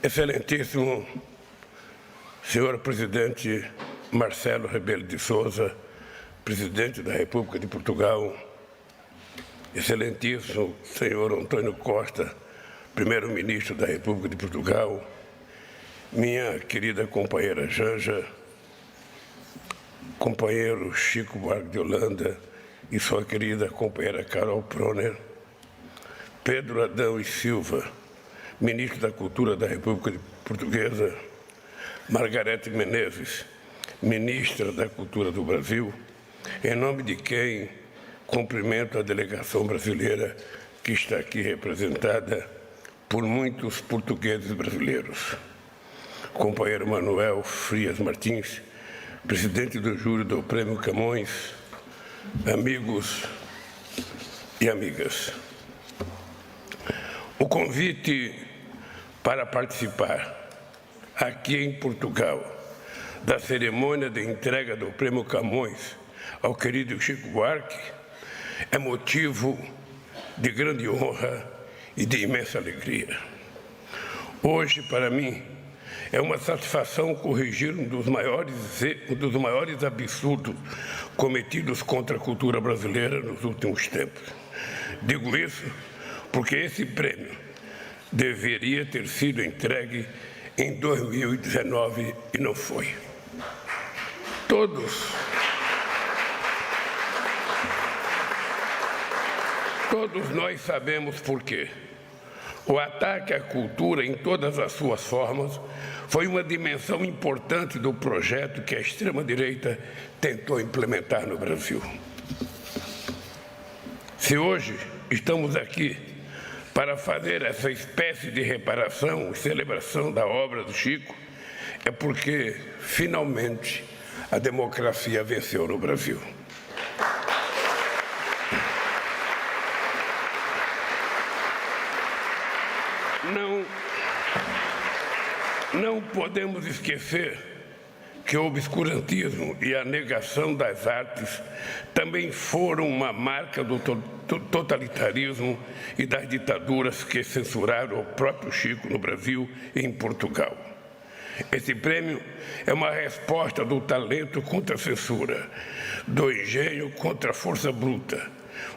Excelentíssimo senhor presidente Marcelo Rebelo de Sousa, presidente da República de Portugal, excelentíssimo senhor Antônio Costa, primeiro-ministro da República de Portugal, minha querida companheira Janja, companheiro Chico Buarque de Holanda e sua querida companheira Carol Proner, Pedro Adão e Silva, ministro da Cultura da República Portuguesa, Margarete Menezes, ministra da Cultura do Brasil, em nome de quem cumprimento a delegação brasileira que está aqui representada por muitos portugueses brasileiros. Companheiro Manuel Frias Martins, presidente do júri do Prêmio Camões, amigos e amigas. O convite para participar aqui em Portugal da cerimônia de entrega do Prêmio Camões ao querido Chico Buarque é motivo de grande honra e de imensa alegria. Hoje, para mim, é uma satisfação corrigir um dos maiores absurdos cometidos contra a cultura brasileira nos últimos tempos. Digo isso porque esse prêmio deveria ter sido entregue em 2019 e não foi. Todos nós sabemos por quê. O ataque à cultura em todas as suas formas foi uma dimensão importante do projeto que a extrema-direita tentou implementar no Brasil. Se hoje estamos aqui para fazer essa espécie de reparação e celebração da obra do Chico, é porque, finalmente, a democracia venceu no Brasil. Não podemos esquecer que o obscurantismo e a negação das artes também foram uma marca do totalitarismo e das ditaduras que censuraram o próprio Chico no Brasil e em Portugal. Esse prêmio é uma resposta do talento contra a censura, do engenho contra a força bruta.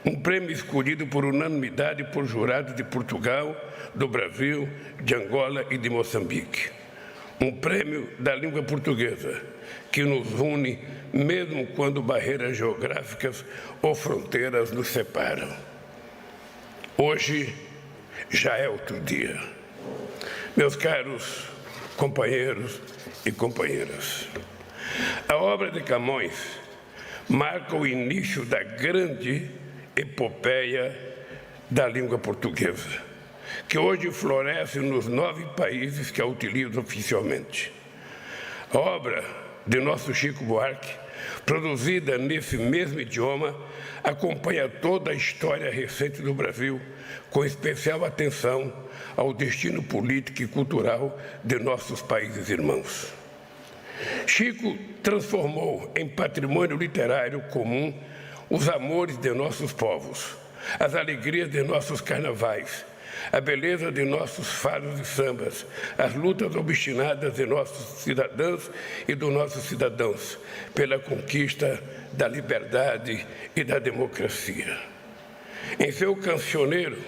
Um prêmio escolhido por unanimidade por jurados de Portugal, do Brasil, de Angola e de Moçambique. Um prêmio da língua portuguesa, que nos une mesmo quando barreiras geográficas ou fronteiras nos separam. Hoje já é outro dia. Meus caros companheiros e companheiras, a obra de Camões marca o início da grande epopeia da língua portuguesa, que hoje floresce nos 9 países que a utilizam oficialmente. A obra de nosso Chico Buarque, produzida nesse mesmo idioma, acompanha toda a história recente do Brasil, com especial atenção ao destino político e cultural de nossos países irmãos. Chico transformou em patrimônio literário comum os amores de nossos povos, as alegrias de nossos carnavais, a beleza de nossos fados e sambas, as lutas obstinadas de nossos cidadãos e dos nossos cidadãos pela conquista da liberdade e da democracia. Em seu cancioneiro,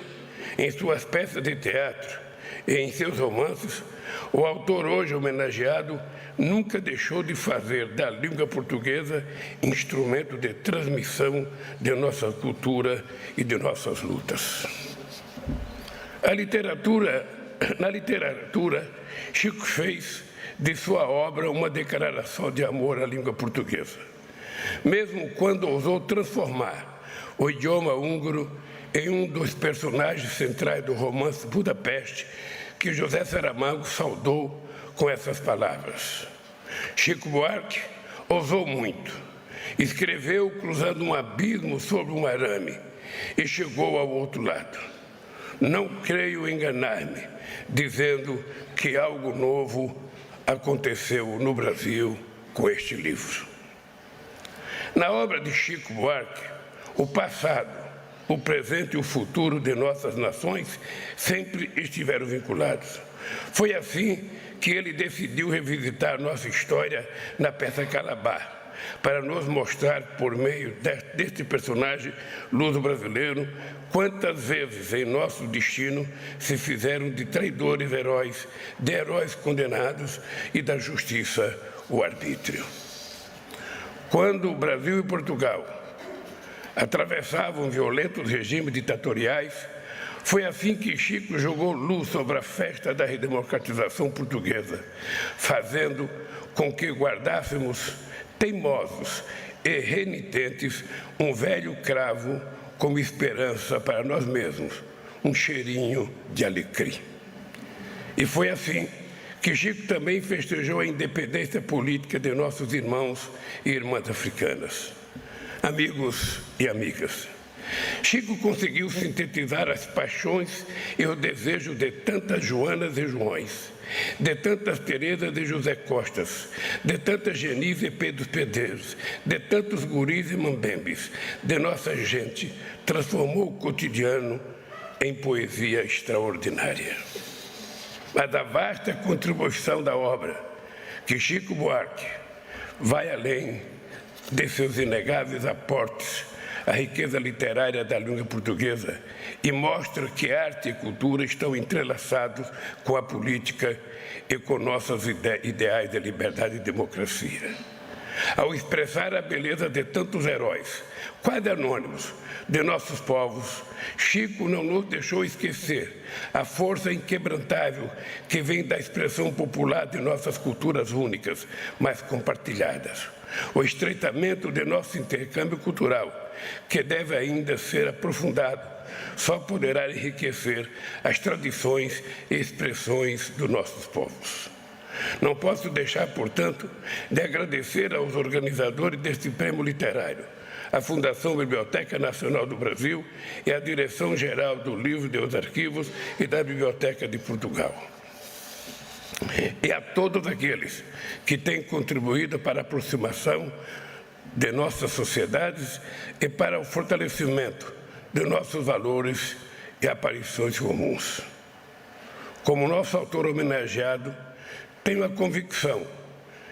em suas peças de teatro e em seus romances, o autor hoje homenageado nunca deixou de fazer da língua portuguesa instrumento de transmissão de nossa cultura e de nossas lutas. Na literatura, Chico fez de sua obra uma declaração de amor à língua portuguesa, mesmo quando ousou transformar o idioma húngaro em um dos personagens centrais do romance Budapeste, que José Saramago saudou com essas palavras. Chico Buarque ousou muito, escreveu cruzando um abismo sobre um arame e chegou ao outro lado. Não creio enganar-me, dizendo que algo novo aconteceu no Brasil com este livro. Na obra de Chico Buarque, o passado, o presente e o futuro de nossas nações sempre estiveram vinculados. Foi assim que ele decidiu revisitar nossa história na peça Calabar, para nos mostrar, por meio deste personagem luso-brasileiro, quantas vezes em nosso destino se fizeram de traidores heróis, de heróis condenados e da justiça o arbítrio. Quando o Brasil e Portugal atravessavam violentos regimes ditatoriais, foi assim que Chico jogou luz sobre a festa da redemocratização portuguesa, fazendo com que guardássemos teimosos e renitentes um velho cravo como esperança para nós mesmos, um cheirinho de alecrim. E foi assim que Chico também festejou a independência política de nossos irmãos e irmãs africanas. Amigos e amigas, Chico conseguiu sintetizar as paixões e o desejo de tantas Joanas e Joões, de tantas Terezas e José Costas, de tantas Genis e Pedros Pedreiros, de tantos guris e mambembes, de nossa gente, transformou o cotidiano em poesia extraordinária. Mas a vasta contribuição da obra que Chico Buarque vai além de seus inegáveis aportes à riqueza literária da língua portuguesa e mostra que arte e cultura estão entrelaçados com a política e com nossos ideais de liberdade e democracia. Ao expressar a beleza de tantos heróis, quase anônimos, de nossos povos, Chico não nos deixou esquecer a força inquebrantável que vem da expressão popular de nossas culturas únicas, mas compartilhadas. O estreitamento de nosso intercâmbio cultural, que deve ainda ser aprofundado, só poderá enriquecer as tradições e expressões dos nossos povos. Não posso deixar, portanto, de agradecer aos organizadores deste prêmio literário, a Fundação Biblioteca Nacional do Brasil e a Direção-Geral do Livro e dos Arquivos e da Biblioteca de Portugal. E a todos aqueles que têm contribuído para a aproximação de nossas sociedades e para o fortalecimento de nossos valores e aparições comuns. Como nosso autor homenageado, tenho a convicção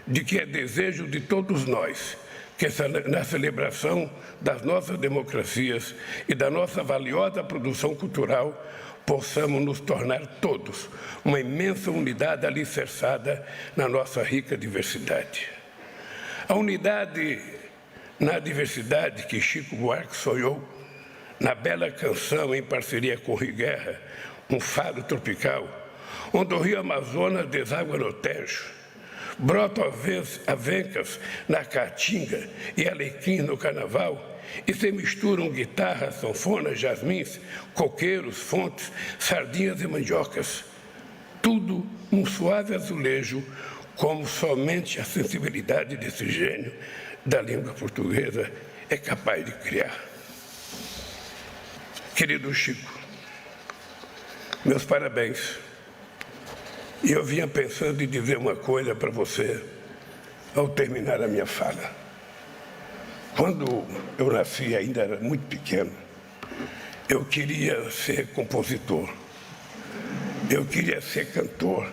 de que é desejo de todos nós que na celebração das nossas democracias e da nossa valiosa produção cultural possamos nos tornar todos uma imensa unidade alicerçada na nossa rica diversidade. A unidade na diversidade que Chico Buarque sonhou, na bela canção em parceria com Rui Guerra, Um Fado Tropical, onde o rio Amazonas deságua no Tejo, brotam avencas na Caatinga e alequins no Carnaval, e se misturam guitarras, sanfonas, jasmins, coqueiros, fontes, sardinhas e mandiocas. Tudo num suave azulejo, como somente a sensibilidade desse gênio da língua portuguesa é capaz de criar. Querido Chico, meus parabéns. E eu vinha pensando em dizer uma coisa para você ao terminar a minha fala. Quando eu nasci, ainda era muito pequeno, eu queria ser compositor, eu queria ser cantor,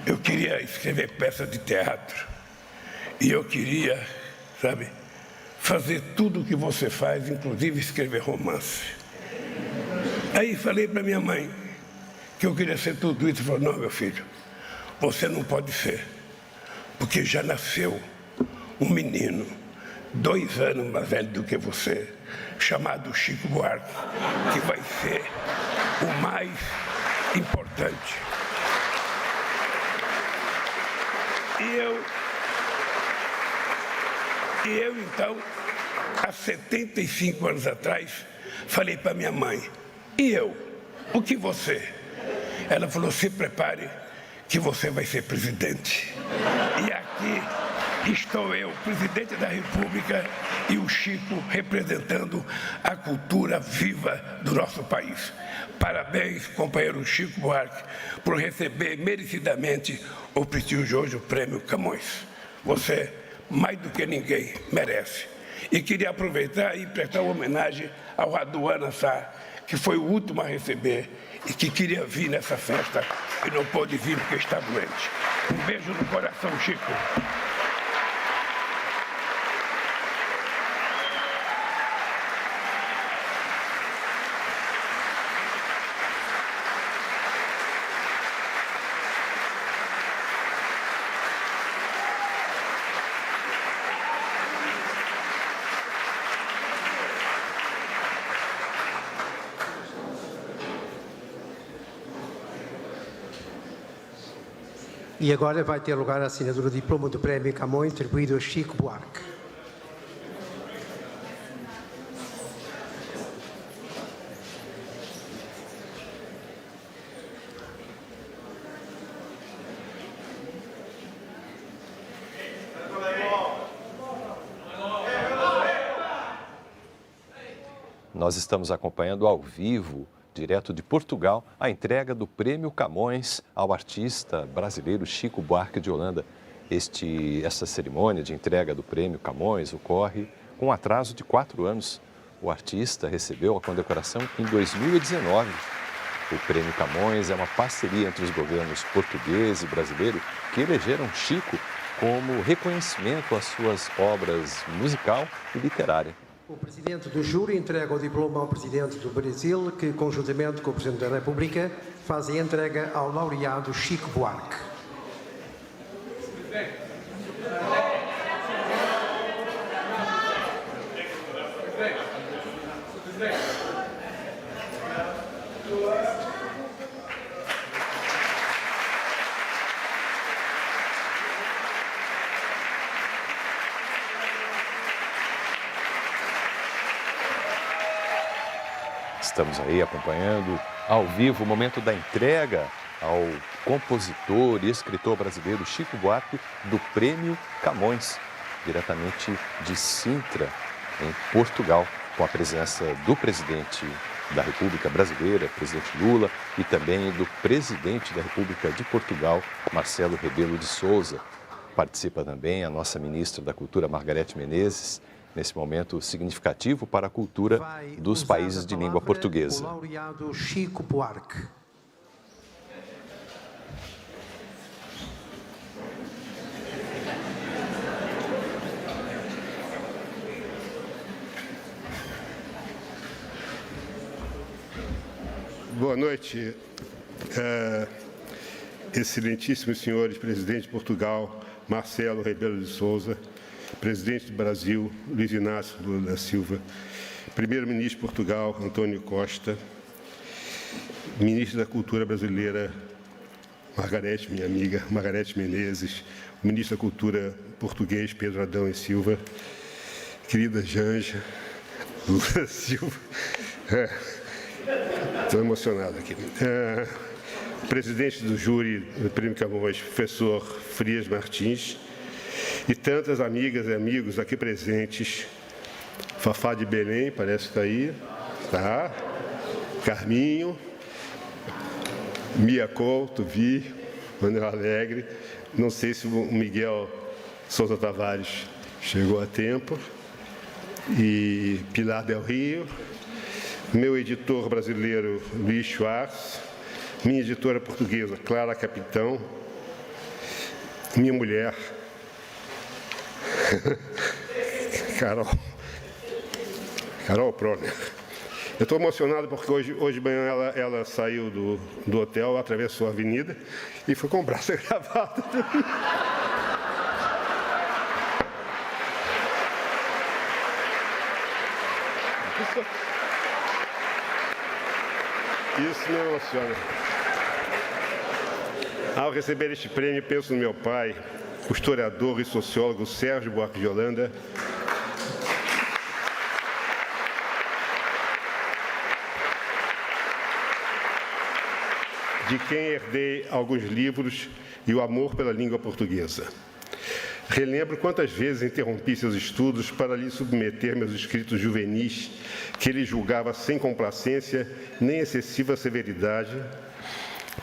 eu queria escrever peças de teatro e eu queria, sabe, fazer tudo o que você faz, inclusive escrever romance. Aí falei para minha mãe que eu queria ser tudo isso. Falou, não, meu filho, você não pode ser, porque já nasceu um menino 2 anos mais velho do que você, chamado Chico Buarque, que vai ser o mais importante. E eu então, há 75 anos atrás, falei para minha mãe, e eu? O que você? Ela falou, se prepare que você vai ser presidente. E aqui estou eu, presidente da República, e o Chico representando a cultura viva do nosso país. Parabéns, companheiro Chico Buarque, por receber merecidamente o prestigioso Prêmio Camões. Você, mais do que ninguém, merece. E queria aproveitar e prestar uma homenagem ao Raduan Assar, que foi o último a receber e que queria vir nessa festa e não pôde vir porque está doente. Um beijo no coração, Chico. E agora vai ter lugar a assinatura do diploma do Prémio Camões, atribuído a Chico Buarque. Nós estamos acompanhando ao vivo, direto de Portugal, a entrega do Prêmio Camões ao artista brasileiro Chico Buarque de Holanda. Essa cerimônia de entrega do Prêmio Camões ocorre com um atraso de 4 anos. O artista recebeu a condecoração em 2019. O Prêmio Camões é uma parceria entre os governos português e brasileiro que elegeram Chico como reconhecimento às suas obras musical e literária. O presidente do júri entrega o diploma ao presidente do Brasil, que, conjuntamente com o presidente da República, faz a entrega ao laureado Chico Buarque. Estamos aí acompanhando ao vivo o momento da entrega ao compositor e escritor brasileiro Chico Buarque do Prêmio Camões, diretamente de Sintra, em Portugal, com a presença do presidente da República Brasileira, presidente Lula, e também do presidente da República de Portugal, Marcelo Rebelo de Sousa. Participa também a nossa ministra da Cultura, Margarete Menezes, nesse momento significativo para a cultura dos países de língua portuguesa. O laureado Chico Buarque. Boa noite, excelentíssimos senhores, presidente de Portugal, Marcelo Rebelo de Sousa, presidente do Brasil, Luiz Inácio Lula da Silva, primeiro-ministro de Portugal, António Costa, ministro da Cultura brasileira, Margarete, minha amiga, Margarete Menezes, o ministro da Cultura português, Pedro Adão e Silva, querida Janja Lula da Silva, estou emocionado aqui, presidente do júri do Prêmio Camões, professor Frias Martins, e tantas amigas e amigos aqui presentes, Fafá de Belém, parece que está aí, tá? Carminho, Mia Couto, Vi, Manuel Alegre, não sei se o Miguel Souza Tavares chegou a tempo, e Pilar Del Rio, meu editor brasileiro Luiz Schwartz, minha editora portuguesa Clara Capitão, minha mulher Carol Proner. Eu estou emocionado porque hoje de manhã ela saiu do hotel, atravessou a avenida e foi comprar essa gravata. Isso me emociona. Ao receber este prêmio, penso no meu pai, o historiador e sociólogo Sérgio Buarque de Holanda, de quem herdei alguns livros e o amor pela língua portuguesa. Relembro quantas vezes interrompi seus estudos para lhe submeter meus escritos juvenis, que ele julgava sem complacência nem excessiva severidade,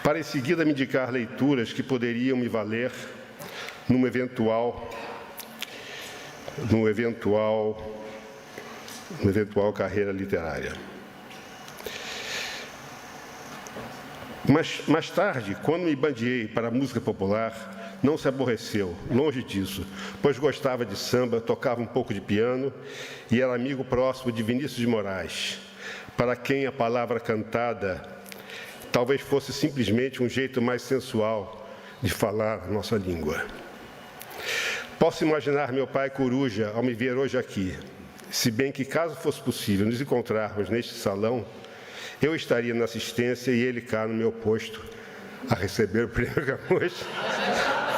para em seguida me indicar leituras que poderiam me valer num eventual uma eventual carreira literária. Mas, mais tarde, quando me bandeei para a música popular, não se aborreceu, longe disso, pois gostava de samba, tocava um pouco de piano e era amigo próximo de Vinícius de Moraes, para quem a palavra cantada talvez fosse simplesmente um jeito mais sensual de falar a nossa língua. Posso imaginar meu pai coruja ao me ver hoje aqui, se bem que, caso fosse possível nos encontrarmos neste salão, eu estaria na assistência e ele cá no meu posto a receber o prêmio Camões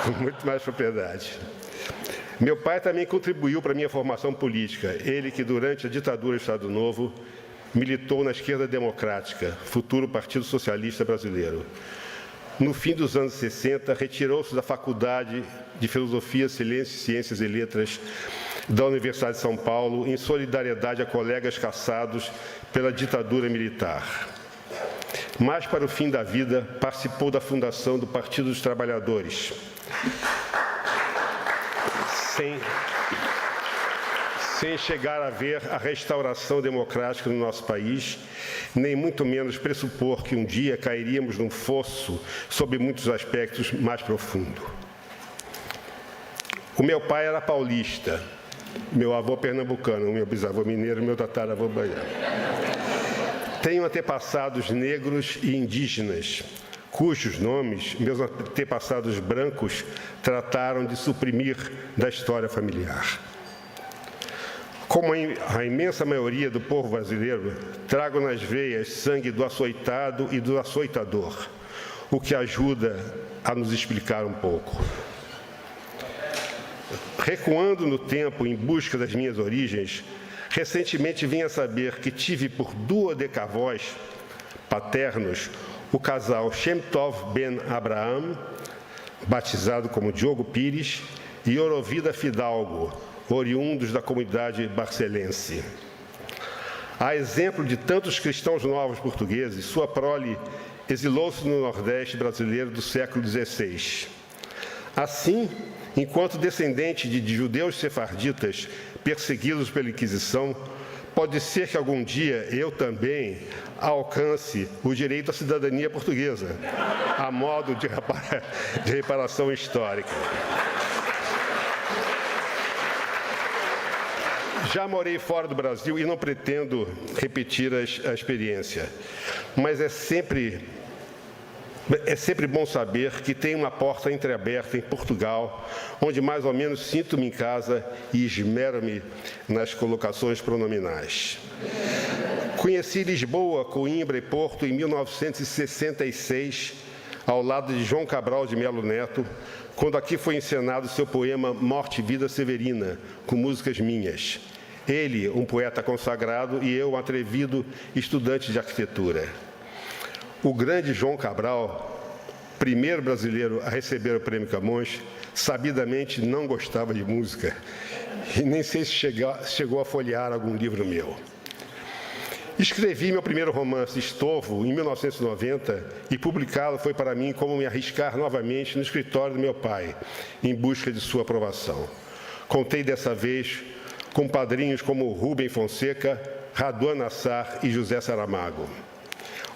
com muito mais propriedade. Meu pai também contribuiu para a minha formação política, ele que durante a ditadura do Estado Novo militou na Esquerda Democrática, futuro Partido Socialista Brasileiro. No fim dos anos 60, retirou-se da Faculdade de Filosofia, Ciências e Letras da Universidade de São Paulo, em solidariedade a colegas caçados pela ditadura militar. Mais para o fim da vida, participou da fundação do Partido dos Trabalhadores, sem chegar a ver a restauração democrática no nosso país, nem muito menos pressupor que um dia cairíamos num fosso sob muitos aspectos mais profundo. O meu pai era paulista, meu avô pernambucano, meu bisavô mineiro, meu tataravô baiano. Tenho antepassados negros e indígenas, cujos nomes meus antepassados brancos trataram de suprimir da história familiar. Como a imensa maioria do povo brasileiro, trago nas veias sangue do açoitado e do açoitador, o que ajuda a nos explicar um pouco. Recuando no tempo em busca das minhas origens, recentemente vim a saber que tive por duodecavós paternos o casal Shem Tov Ben Abraham, batizado como Diogo Pires, e Orovida Fidalgo, oriundos da comunidade barcelense. A exemplo de tantos cristãos novos portugueses, sua prole exilou-se no Nordeste brasileiro do século XVI. Assim, enquanto descendente de judeus sefarditas perseguidos pela Inquisição, pode ser que algum dia eu também alcance o direito à cidadania portuguesa, a modo de reparação histórica. Já morei fora do Brasil e não pretendo repetir a experiência, mas é sempre bom saber que tem uma porta entreaberta em Portugal, onde mais ou menos sinto-me em casa e esmero-me nas colocações pronominais. Conheci Lisboa, Coimbra e Porto em 1966, ao lado de João Cabral de Melo Neto, quando aqui foi encenado seu poema Morte e Vida Severina, com músicas minhas. Ele, um poeta consagrado, e eu, um atrevido estudante de arquitetura. O grande João Cabral, primeiro brasileiro a receber o Prêmio Camões, sabidamente não gostava de música e nem sei se chegou a folhear algum livro meu. Escrevi meu primeiro romance, Estovo, em 1990, e publicá-lo foi para mim como me arriscar novamente no escritório do meu pai, em busca de sua aprovação. Contei dessa vez com padrinhos como Rubem Fonseca, Raduan Nassar e José Saramago.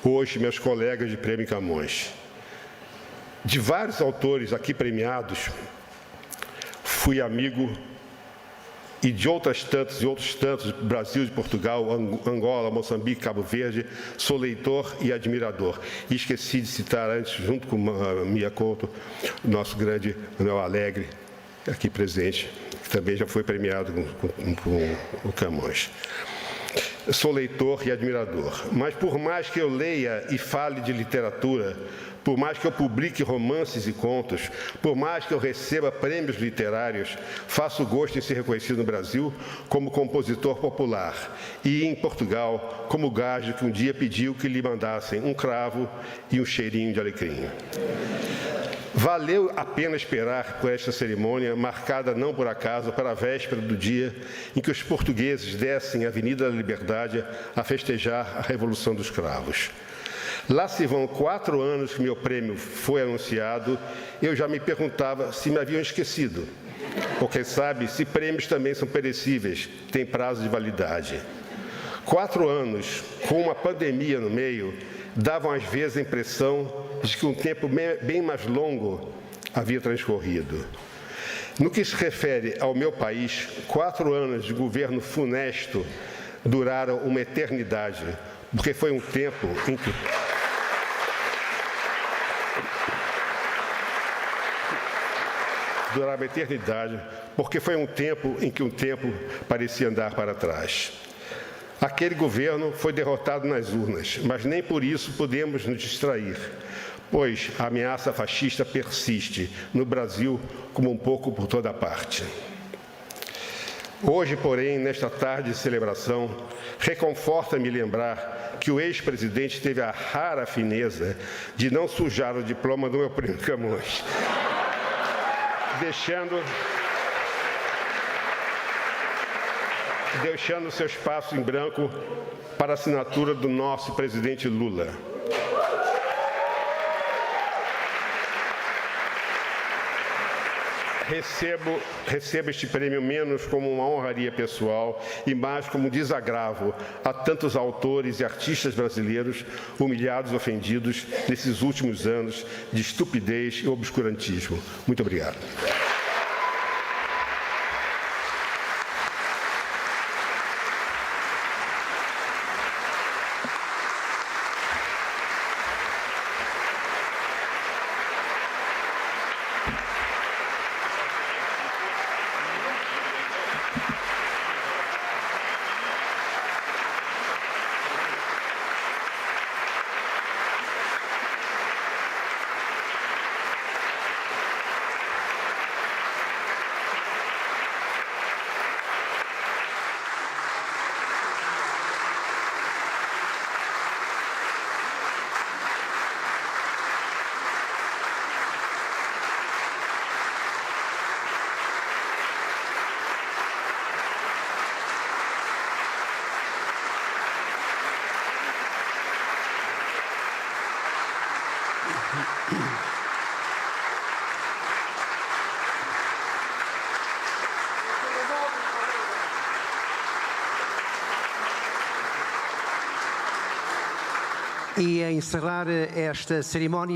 Hoje, meus colegas de Prêmio Camões. De vários autores aqui premiados, fui amigo, e de outros tantos, Brasil, de Portugal, Angola, Moçambique, Cabo Verde, sou leitor e admirador. E esqueci de citar antes, junto com a Mia Couto, nosso grande Manuel Alegre, aqui presente, que também já foi premiado com o Camões. Sou leitor e admirador, mas por mais que eu leia e fale de literatura, por mais que eu publique romances e contos, por mais que eu receba prêmios literários, faço gosto em ser reconhecido no Brasil como compositor popular e, em Portugal, como gajo que um dia pediu que lhe mandassem um cravo e um cheirinho de alecrim. Valeu a pena esperar por esta cerimônia, marcada não por acaso para a véspera do dia em que os portugueses descem a Avenida da Liberdade a festejar a Revolução dos Cravos. Lá se vão 4 anos que meu prêmio foi anunciado, eu já me perguntava se me haviam esquecido. Ou quem sabe, se prêmios também são perecíveis, têm prazo de validade. 4 anos, com uma pandemia no meio, davam às vezes a impressão de que um tempo bem mais longo havia transcorrido. No que se refere ao meu país, 4 anos de governo funesto duraram uma eternidade, porque foi um tempo em que durava a eternidade, porque foi um tempo em que o tempo parecia andar para trás. Aquele governo foi derrotado nas urnas, mas nem por isso podemos nos distrair, pois a ameaça fascista persiste no Brasil como um pouco por toda parte. Hoje, porém, nesta tarde de celebração, reconforta-me lembrar que o ex-presidente teve a rara fineza de não sujar o diploma do meu primo Camões, deixando seu espaço em branco para a assinatura do nosso presidente Lula. Recebo este prêmio menos como uma honraria pessoal e mais como um desagravo a tantos autores e artistas brasileiros humilhados e ofendidos nesses últimos anos de estupidez e obscurantismo. Muito obrigado. E a encerrar esta cerimónia